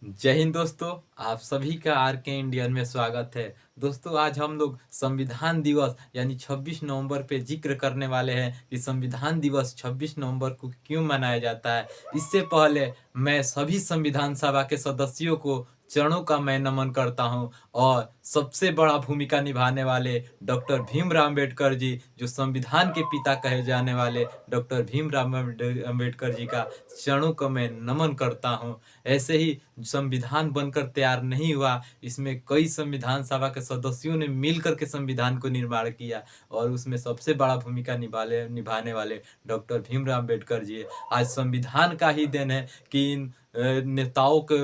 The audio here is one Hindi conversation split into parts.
जय हिंद दोस्तों। आप सभी का आर के इंडियन में स्वागत है। दोस्तों, आज हम लोग संविधान दिवस यानी 26 नवंबर पे जिक्र करने वाले हैं कि संविधान दिवस 26 नवंबर को क्यों मनाया जाता है। इससे पहले मैं सभी संविधान सभा के सदस्यों को चरणों का मैं नमन करता हूं और सबसे बड़ा भूमिका निभाने वाले डॉक्टर भीमराव अम्बेडकर जी, जो संविधान के पिता कहे जाने वाले डॉक्टर भीमराव अम्बेडकर जी का चरणों का मैं नमन करता हूं। ऐसे ही संविधान बनकर तैयार नहीं हुआ, इसमें कई संविधान सभा के सदस्यों ने मिलकर के संविधान को निर्माण किया और उसमें सबसे बड़ा भूमिका निभाने वाले डॉक्टर भीमराव अम्बेडकर जी है। आज संविधान का ही देन है कि इन नेताओं के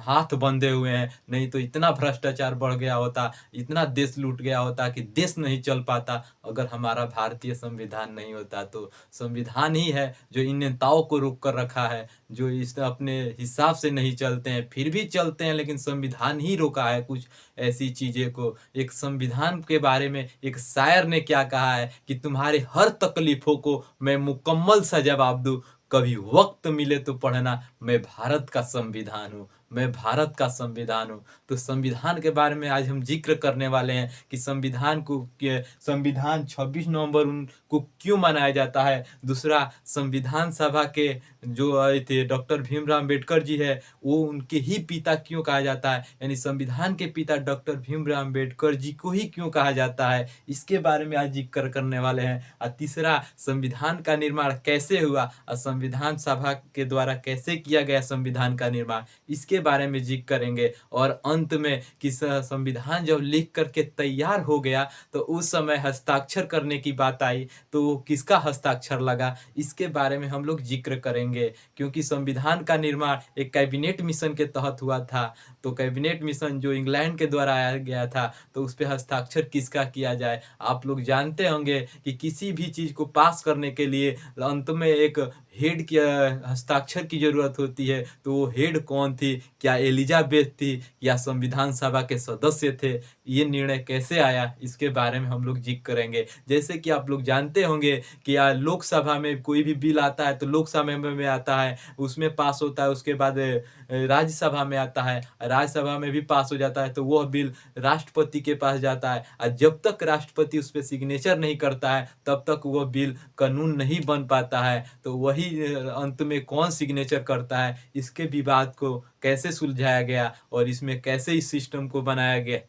हाथ बंधे हुए हैं, नहीं तो इतना भ्रष्टाचार बढ़ गया होता, इतना देश लूट गया होता कि देश नहीं चल पाता अगर हमारा भारतीय संविधान नहीं होता। तो संविधान ही है जो इन नेताओं को रोक कर रखा है, जो इस अपने हिसाब से नहीं चलते हैं, फिर भी चलते हैं, लेकिन संविधान ही रोका है कुछ ऐसी चीजें को। एक संविधान के बारे में एक शायर ने क्या कहा है कि तुम्हारे हर तकलीफों को मैं मुकम्मल सा जवाब दूं, कभी वक्त मिले तो पढ़ना, मैं भारत का संविधान हूँ, मैं भारत का संविधान हूँ। तो संविधान के बारे में आज हम जिक्र करने वाले हैं कि संविधान 26 नवंबर को क्यों मनाया जाता है। दूसरा, संविधान सभा के जो आए थे डॉक्टर भीमराव अम्बेडकर जी है, वो उनके ही पिता क्यों कहा जाता है, यानी संविधान के पिता डॉक्टर भीमराव अम्बेडकर जी को ही क्यों कहा जाता है, इसके बारे में आज जिक्र करने वाले हैं। और तीसरा, संविधान का निर्माण कैसे हुआ और संविधान सभा के द्वारा कैसे किया गया संविधान का निर्माण, इसके बारे में जिक्र करेंगे। और अंत में कि संविधान जब लिख करके तैयार हो गया तो उस समय हस्ताक्षर करने की बात आई, तो वो किसका हस्ताक्षर लगा, इसके बारे में हम लोग जिक्र करेंगे। क्योंकि संविधान का निर्माण एक कैबिनेट मिशन के तहत हुआ था, तो कैबिनेट मिशन जो इंग्लैंड के द्वारा आया गया था, तो उस पर हस्ताक्षर किसका किया जाए। आप लोग जानते होंगे कि किसी भी चीज को पास करने के लिए अंत में एक हेड की हस्ताक्षर की जरूरत होती है। तो वो हेड कौन थी, क्या एलिजाबेथ थी या संविधान सभा के सदस्य थे, ये निर्णय कैसे आया, इसके बारे में हम लोग जिक्र करेंगे। जैसे कि आप लोग जानते होंगे कि लोकसभा में कोई भी बिल आता है तो लोकसभा में आता है, उसमें पास होता है, उसके बाद राज्यसभा में आता है, राज्यसभा में भी पास हो जाता है, तो वह बिल राष्ट्रपति के पास जाता है। और जब तक राष्ट्रपति उस पर सिग्नेचर नहीं करता है तब तक वह बिल कानून नहीं बन पाता है। तो वही अंत में कौन सिग्नेचर करता है, इसके विवाद को कैसे सुलझाया गया और इसमें कैसे इस सिस्टम को बनाया गया,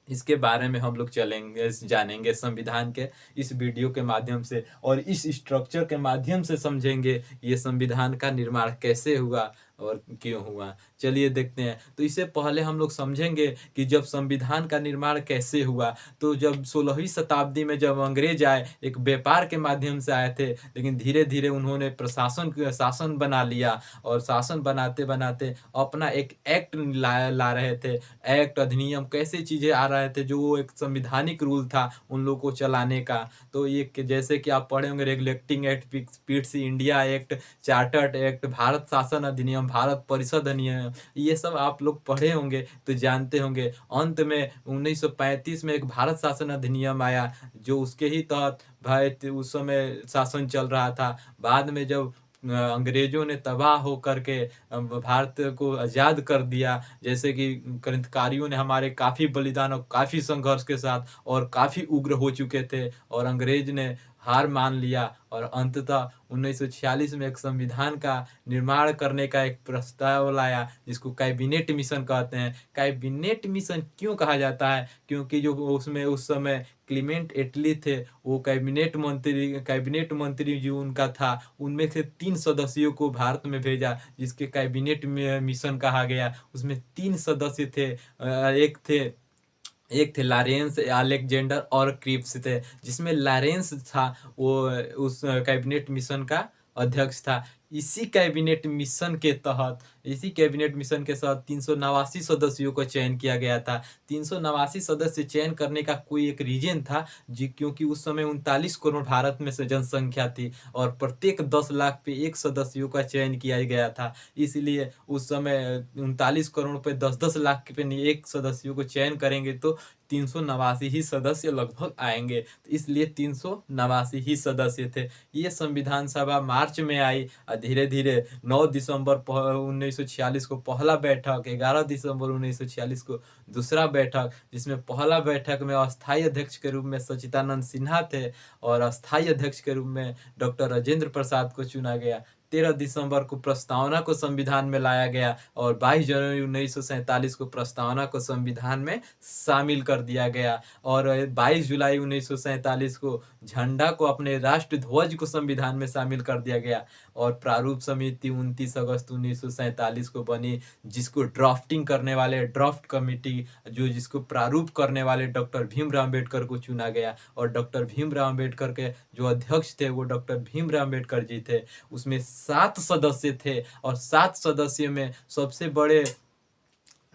इसके बारे में हम लोग चलेंगे जानेंगे संविधान के इस वीडियो के माध्यम से, और इस स्ट्रक्चर के माध्यम से समझेंगे ये संविधान का निर्माण कैसे हुआ और क्यों हुआ। चलिए देखते हैं। तो इससे पहले हम लोग समझेंगे कि जब संविधान का निर्माण कैसे हुआ, तो जब 16वीं शताब्दी में जब अंग्रेज आए, एक व्यापार के माध्यम से आए थे, लेकिन धीरे धीरे उन्होंने शासन बना लिया और शासन बनाते बनाते अपना एक एक्ट ला रहे थे। एक्ट, अधिनियम, कैसे चीजें आ रहे थे जो वो एक संविधानिक रूल था उन लोगों को चलाने का। तो ये जैसे कि आप पढ़े होंगे, regulating act, Pitt's India act, chartered act, Bharat शासन अधिनियम, भारत परिषद अधिनियम, ये सब आप लोग पढ़े होंगे तो जानते होंगे। अंत में 1935 में एक भारत शासन अधिनियम आया, जो उसके ही तहत भारत उस समय शासन चल रहा था। बाद में जब अंग्रेजों ने तबाह हो करके भारत को आज़ाद कर दिया, जैसे कि क्रांतिकारियों ने हमारे काफ़ी बलिदान और काफ़ी संघर्ष के साथ और काफ़ी उग्र हो चुके थे, और अंग्रेज ने हार मान लिया और अंततः 1946 में एक संविधान का निर्माण करने का एक प्रस्ताव लाया, जिसको कैबिनेट मिशन कहते हैं। कैबिनेट मिशन क्यों कहा जाता है, क्योंकि जो उसमें उस समय क्लीमेंट एटली थे, वो कैबिनेट मंत्री जो उनका था, उनमें से 3 सदस्यों को भारत में भेजा, जिसके कैबिनेट मिशन कहा गया। उसमें 3 सदस्य थे, एक थे लॉरेंस, अलेक्जेंडर और क्रिप्स थे। जिसमें लॉरेंस था वो उस कैबिनेट मिशन का अध्यक्ष था। इसी कैबिनेट मिशन के साथ 389 सदस्यों को चयन किया गया था। 389 सदस्य चयन करने का कोई एक रीजन था जी, क्योंकि उस समय 39 करोड़ भारत में से जनसंख्या थी और प्रत्येक 10 लाख पे एक सदस्यों का चयन किया गया था। इसलिए उस समय 39 करोड़ पे 10-10 लाख पे एक सदस्यों को चयन करेंगे तो 389 ही सदस्य लगभग आएंगे। तो इसलिए 389 ही सदस्य थे। ये संविधान सभा मार्च में आई, और धीरे धीरे 9 दिसंबर 1946 को पहला बैठक, 11 दिसंबर 1946 को दूसरा बैठक, जिसमें पहला बैठक में अस्थायी अध्यक्ष के रूप में सच्चिदानंद सिन्हा थे और अस्थायी अध्यक्ष के रूप में डॉक्टर राजेंद्र प्रसाद को चुना गया। 13 दिसंबर को प्रस्तावना को संविधान में लाया गया और 22 जनवरी 1947 को प्रस्तावना को संविधान में शामिल कर दिया गया और 22 जुलाई 1947 को झंडा को अपने राष्ट्र ध्वज को संविधान में शामिल कर दिया गया और प्रारूप समिति 29 अगस्त 1947 को बनी, जिसको ड्राफ्टिंग करने वाले ड्राफ्ट कमेटी जिसको प्रारूप करने वाले डॉक्टर भीमराव अम्बेडकर को चुना गया और डॉक्टर भीमराव अम्बेडकर के जो अध्यक्ष थे वो डॉक्टर भीमराव अम्बेडकर जी थे। उसमें 7 सदस्य थे और 7 सदस्यों में सबसे बड़े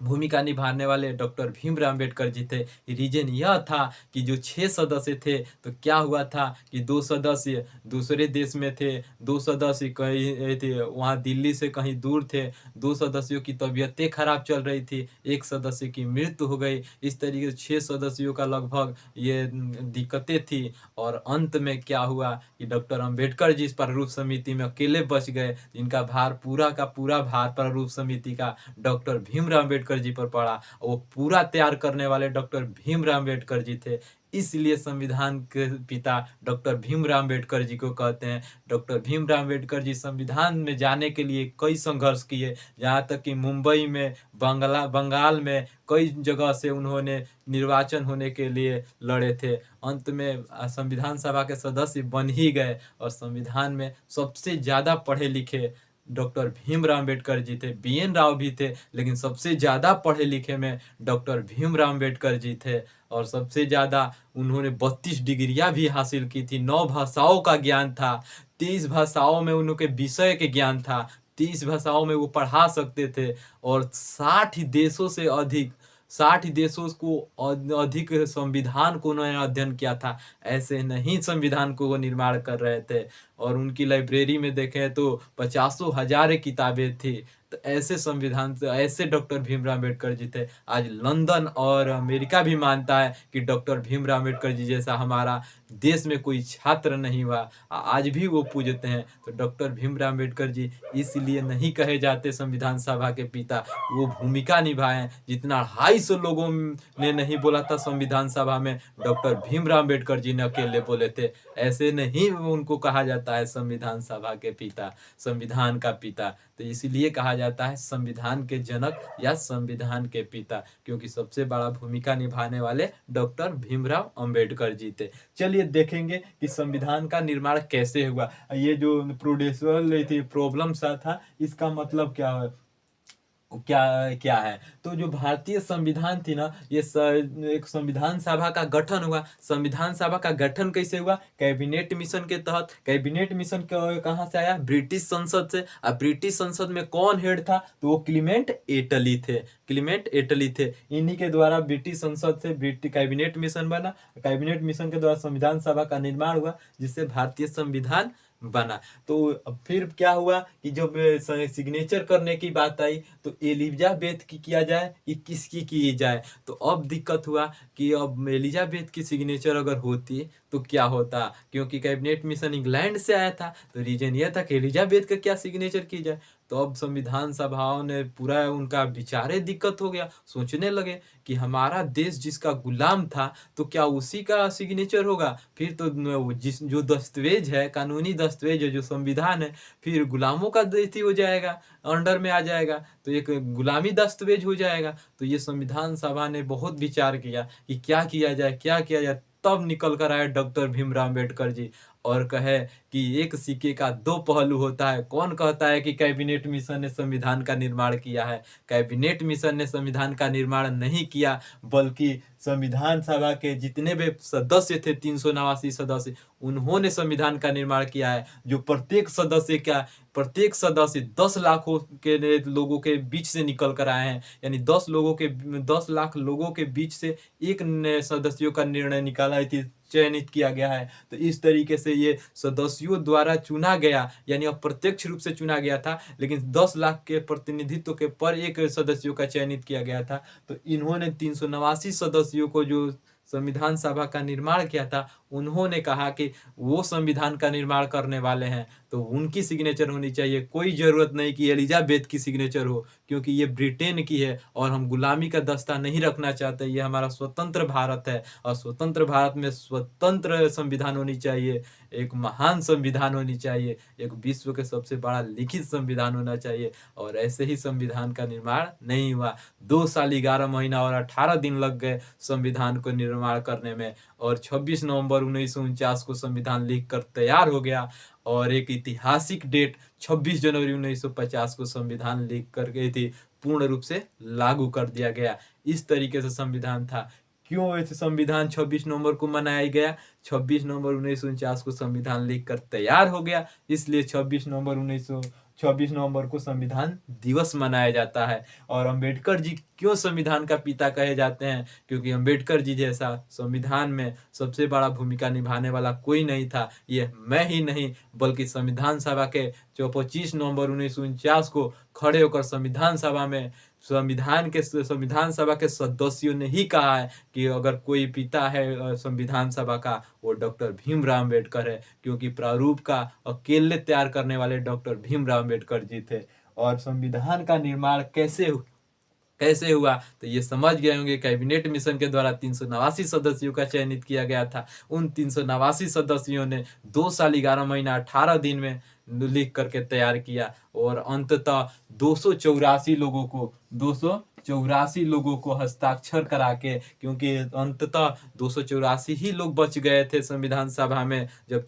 भूमिका निभाने वाले डॉक्टर भीमराव अम्बेडकर जी थे। रीजन यह था कि जो 6 सदस्य थे तो क्या हुआ था कि 2 सदस्य दूसरे देश में थे, 2 सदस्य कहीं थे वहाँ दिल्ली से कहीं दूर थे, 2 सदस्यों की तबीयतें खराब चल रही थी, 1 सदस्य की मृत्यु हो गई। इस तरीके से 6 सदस्यों का लगभग ये दिक्कतें थी और अंत में क्या हुआ कि डॉक्टर अम्बेडकर जी इस प्रारूप समिति में अकेले बच गए, जिनका भार पूरा का पूरा भार प्रारूप समिति का डॉक्टर भीमराव अम्बेडकर जी पर पड़ा। वो पूरा तैयार करने वाले डॉक्टर भीमराव अम्बेडकर जी थे, इसलिए संविधान के पिता डॉक्टर भीमराव अम्बेडकर जी को कहते हैं। डॉक्टर भीमराव अम्बेडकर जी संविधान में जाने के लिए कई संघर्ष किए, जहाँ तक कि मुंबई में, बंगाल में कई जगह से उन्होंने निर्वाचन होने के लिए लड़े थे। अंत में संविधान सभा के सदस्य बन ही गए और संविधान में सबसे ज़्यादा पढ़े लिखे डॉक्टर भीमराव अम्बेडकर जी थे। BN राव भी थे, लेकिन सबसे ज़्यादा पढ़े लिखे में डॉक्टर भीमराव अम्बेडकर जी थे और सबसे ज़्यादा उन्होंने 32 डिग्रियाँ भी हासिल की थी। 9 भाषाओं का ज्ञान था, 30 भाषाओं में उनके विषय के ज्ञान था, 30 भाषाओं में वो पढ़ा सकते थे और 60 देशों को अधिक संविधान को उन्होंने अध्ययन किया था। ऐसे नहीं संविधान को वो निर्माण कर रहे थे और उनकी लाइब्रेरी में देखें तो 50,000 किताबें थी। तो ऐसे संविधान से ऐसे डॉक्टर भीमराव अम्बेडकर जी थे। आज लंदन और अमेरिका भी मानता है कि डॉक्टर भीमराव अम्बेडकर जी जैसा हमारा देश में कोई छात्र नहीं हुआ, आज भी वो पूजते हैं। तो डॉक्टर भीमराव अम्बेडकर जी इसलिए नहीं कहे जाते संविधान सभा के पिता, वो भूमिका निभाए जितना 250 लोगों ने नहीं बोला था संविधान सभा में, डॉक्टर भीमराव अम्बेडकर जी ने अकेले बोले थे। ऐसे नहीं उनको कहा जाता है संविधान सभा के पिता, संविधान का पिता। तो इसीलिए कहा जाता है संविधान के जनक या संविधान के पिता, क्योंकि सबसे बड़ा भूमिका निभाने वाले डॉक्टर भीमराव अम्बेडकर जी थे। चलिए देखेंगे कि संविधान का निर्माण कैसे हुआ। ये जो प्रोड्यूसर थी प्रॉब्लम सा था, इसका मतलब क्या है। तो जो भारतीय संविधान थी ना, ये एक संविधान सभा का गठन हुआ। संविधान सभा का गठन कैसे हुआ? कैबिनेट मिशन के तहत। कैबिनेट मिशन कहाँ से आया? ब्रिटिश संसद से। अब ब्रिटिश संसद में कौन हेड था? तो वो क्लीमेंट एटली थे। क्लीमेंट एटली थे, इन्हीं के द्वारा ब्रिटिश संसद से कैबिनेट मिशन बना। कैबिनेट मिशन के द्वारा संविधान सभा का निर्माण हुआ, जिससे भारतीय संविधान बना। तो फिर क्या हुआ कि जब सिग्नेचर करने की बात आई तो एलिजाबेथ की किया जाए कि किसकी की जाए। तो अब दिक्कत हुआ कि अब एलिजाबेथ की सिग्नेचर अगर होती तो क्या होता, क्योंकि कैबिनेट मिशन इंग्लैंड से आया था। तो रीजन यह था कि एलिजाबेथ का क्या सिग्नेचर की जाए। तो अब संविधान सभाओं ने पूरा उनका विचारे दिक्कत हो गया, सोचने लगे कि हमारा देश जिसका गुलाम था तो क्या उसी का सिग्नेचर होगा? फिर तो जो दस्तावेज है, कानूनी दस्तावेज है, जो संविधान है, फिर गुलामों का देश हो जाएगा, अंडर में आ जाएगा, तो एक गुलामी दस्तावेज हो जाएगा। तो ये संविधान सभा ने बहुत विचार किया कि क्या किया जाए। तब निकल कर आए डॉक्टर भीमराव अम्बेडकर जी और कहे कि एक सिक्के का 2 पहलू होता है। कौन कहता है कि कैबिनेट मिशन ने संविधान का निर्माण किया है? कैबिनेट मिशन ने संविधान का निर्माण नहीं किया, बल्कि संविधान सभा के जितने भी सदस्य थे, 389 सदस्य, उन्होंने संविधान का निर्माण किया है। जो प्रत्येक सदस्य 10 लाख के लोगों के बीच से निकल कर आए हैं, यानी 10 लाख लोगों के बीच से एक सदस्यों का निर्णय निकाला थी, चयनित किया गया है। तो इस तरीके से ये सदस्यों द्वारा चुना गया, यानी अप्रत्यक्ष रूप से चुना गया था, लेकिन 10 लाख के प्रतिनिधित्व के पर एक सदस्यों का चयनित किया गया था। तो इन्होंने 389 सदस्यों को जो संविधान सभा का निर्माण किया था, उन्होंने कहा कि वो संविधान का निर्माण करने वाले हैं तो उनकी सिग्नेचर होनी चाहिए। कोई ज़रूरत नहीं कि एलिजाबेथ की सिग्नेचर हो, क्योंकि ये ब्रिटेन की है और हम गुलामी का दस्ता नहीं रखना चाहते। ये हमारा स्वतंत्र भारत है और स्वतंत्र भारत में स्वतंत्र संविधान होनी चाहिए, एक महान संविधान होनी चाहिए, एक विश्व के सबसे बड़ा लिखित संविधान होना चाहिए। और ऐसे ही संविधान का निर्माण नहीं हुआ। 2 साल 11 महीना और 18 दिन लग गए संविधान को निर्माण करने में, और 26 नवंबर 1949 को संविधान लिख कर तैयार हो गया। और एक ऐतिहासिक डेट 26 जनवरी 1950 को संविधान लिख कर गई थी, पूर्ण रूप से लागू कर दिया गया। इस तरीके से संविधान था। क्यों ऐसे संविधान 26 नवंबर को मनाया गया? 26 नवंबर 1949 को संविधान लिख कर तैयार हो गया, इसलिए 26 नवंबर को संविधान दिवस मनाया जाता है। और अंबेडकर जी क्यों संविधान का पिता कहे जाते हैं? क्योंकि अंबेडकर जी जैसा संविधान में सबसे बड़ा भूमिका निभाने वाला कोई नहीं था। ये मैं ही नहीं, बल्कि संविधान सभा के जो 25 नवंबर 1949 को खड़े होकर संविधान सभा के सदस्यों ने ही कहा है कि अगर कोई पिता है संविधान सभा का, वो डॉक्टर भीमराव अम्बेडकर है, क्योंकि प्रारूप का अकेले तैयार करने वाले डॉक्टर भीमराव अम्बेडकर जी थे। और संविधान का निर्माण कैसे हुआ तो ये समझ गए होंगे। कैबिनेट मिशन के द्वारा 389 सदस्यों का चयनित किया गया था। उन 389 सदस्यों ने 2 साल 11 महीना 18 दिन में लिख करके तैयार किया, और अंततः 284 लोगों को हस्ताक्षर करा के, क्योंकि अंततः 284 ही लोग बच गए थे संविधान सभा में जब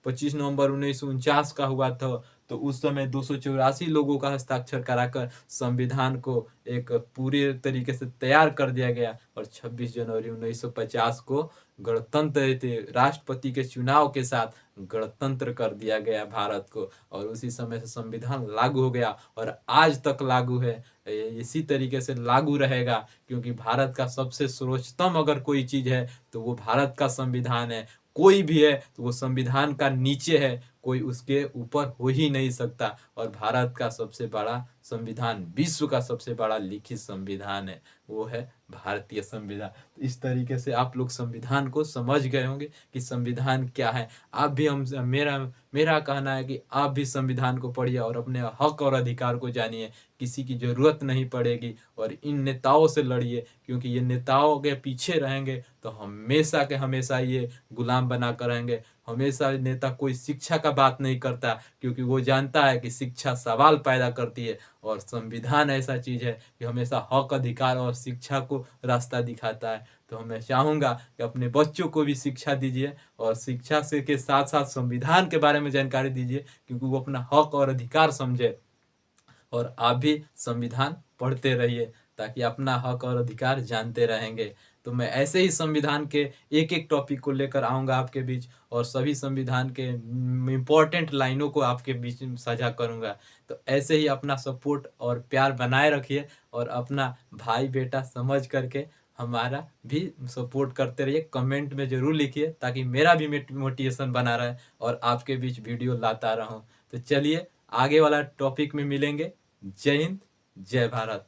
25 नवंबर 1949 का हुआ था। तो उस समय 284 लोगों का हस्ताक्षर कराकर संविधान को एक पूरे तरीके से तैयार कर दिया गया। और 26 जनवरी 1950 को राष्ट्रपति के चुनाव के साथ गणतंत्र कर दिया गया भारत को, और उसी समय से संविधान लागू हो गया और आज तक लागू है। इसी तरीके से लागू रहेगा, क्योंकि भारत का सबसे सर्वोच्चतम अगर कोई चीज है तो वो भारत का संविधान है। कोई भी है तो वो संविधान का नीचे है, कोई उसके ऊपर हो ही नहीं सकता। और भारत का सबसे बड़ा संविधान, विश्व का सबसे बड़ा लिखित संविधान है, वो है भारतीय संविधान। तो इस तरीके से आप लोग संविधान को समझ गए होंगे कि संविधान क्या है। आप भी मेरा कहना है कि आप भी संविधान को पढ़िए और अपने हक और अधिकार को जानिए। किसी की जरूरत नहीं पड़ेगी, और इन नेताओं से लड़िए, क्योंकि ये नेताओं के पीछे रहेंगे तो हमेशा के हमेशा ये गुलाम बना कर रहेंगे। हमेशा नेता कोई शिक्षा का बात नहीं करता, क्योंकि वो जानता है कि शिक्षा सवाल पैदा करती है, और संविधान ऐसा चीज है कि हमेशा हक अधिकार और शिक्षा को रास्ता दिखाता है। तो मैं चाहूंगा कि अपने बच्चों को भी शिक्षा दीजिए, और शिक्षा से के साथ साथ संविधान के बारे में जानकारी दीजिए, क्योंकि वो अपना हक और अधिकार समझे। और आप भी संविधान पढ़ते रहिए, ताकि अपना हक और अधिकार जानते रहेंगे। तो मैं ऐसे ही संविधान के एक एक टॉपिक को लेकर आऊँगा आपके बीच, और सभी संविधान के इम्पोर्टेंट लाइनों को आपके बीच में साझा करूँगा। तो ऐसे ही अपना सपोर्ट और प्यार बनाए रखिए, और अपना भाई बेटा समझ करके हमारा भी सपोर्ट करते रहिए। कमेंट में ज़रूर लिखिए, ताकि मेरा भी मोटिवेशन बना रहे और आपके बीच वीडियो लाता रहूँ। तो चलिए आगे वाला टॉपिक में मिलेंगे। जय हिंद, जय भारत।